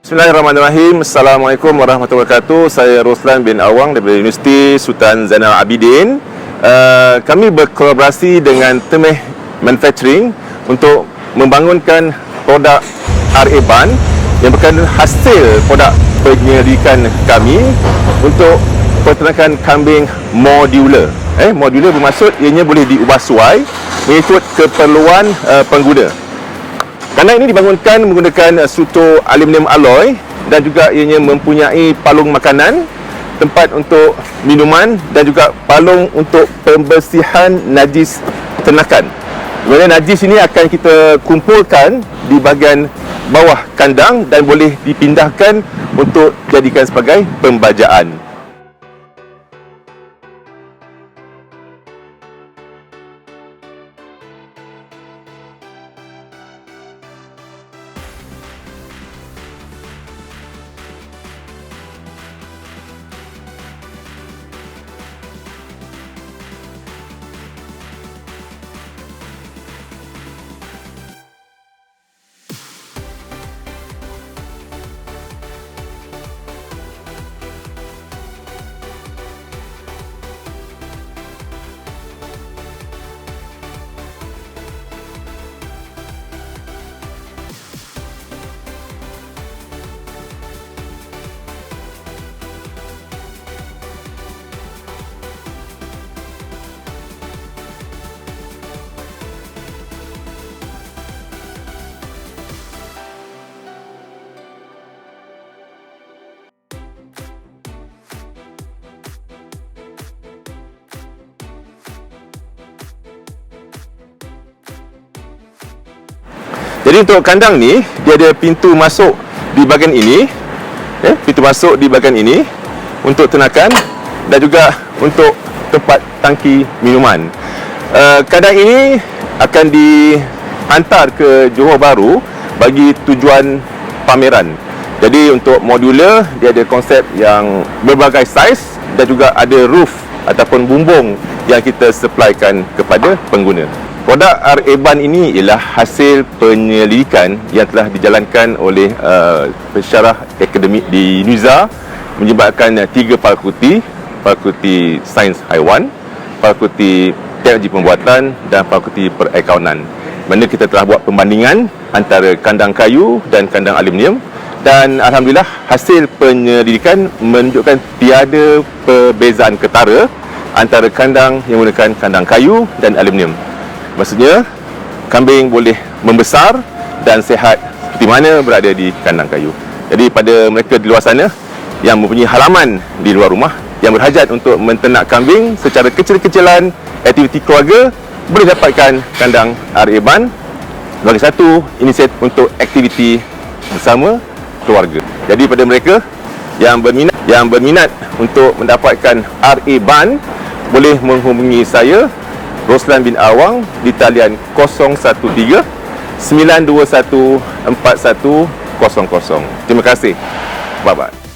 Bismillahirrahmanirrahim. Assalamualaikum warahmatullahi wabarakatuh. Saya Roslan bin Awang daripada Universiti Sultan Zainal Abidin. Kami berkolaborasi dengan Temeh Manufacturing untuk membangunkan produk RA Ban yang merupakan hasil produk penyelidikan kami untuk peternakan kambing modular. Modular bermaksud ianya boleh diubah suai mengikut keperluan pengguna. Kandang ini dibangunkan menggunakan struktur aluminium alloy dan juga ianya mempunyai palung makanan, tempat untuk minuman dan juga palung untuk pembersihan najis ternakan. Di mana najis ini akan kita kumpulkan di bahagian bawah kandang dan boleh dipindahkan untuk dijadikan sebagai pembajaan. Jadi untuk kandang ni, dia ada pintu masuk di bahagian ini, pintu masuk di bahagian ini untuk ternakan dan juga untuk tempat tangki minuman. Kandang ini akan dihantar ke Johor Bahru bagi tujuan pameran. Jadi untuk modular, dia ada konsep yang berbagai saiz dan juga ada roof ataupun bumbung yang kita supplykan kepada pengguna. Produk RA Ban ini ialah hasil penyelidikan yang telah dijalankan oleh pensyarah akademik di NUZA menyebabkan 3 fakulti Sains Haiwan, fakulti Teknologi Pembuatan dan fakulti Perakaunan. Mana kita telah buat pembandingan antara kandang kayu dan kandang aluminium dan alhamdulillah hasil penyelidikan menunjukkan tiada perbezaan ketara antara kandang yang menggunakan kandang kayu dan aluminium. Maksudnya, kambing boleh membesar dan sihat seperti mana berada di kandang kayu. Jadi pada mereka di luar sana yang mempunyai halaman di luar rumah yang berhajat untuk menternak kambing secara kecil-kecilan, aktiviti keluarga, boleh dapatkan kandang RA Ban sebagai satu inisiatif untuk aktiviti bersama keluarga. Jadi pada mereka yang berminat untuk mendapatkan RA Ban, boleh menghubungi saya Roslan bin Awang di talian 013 921 4100. Terima kasih. Bye-bye.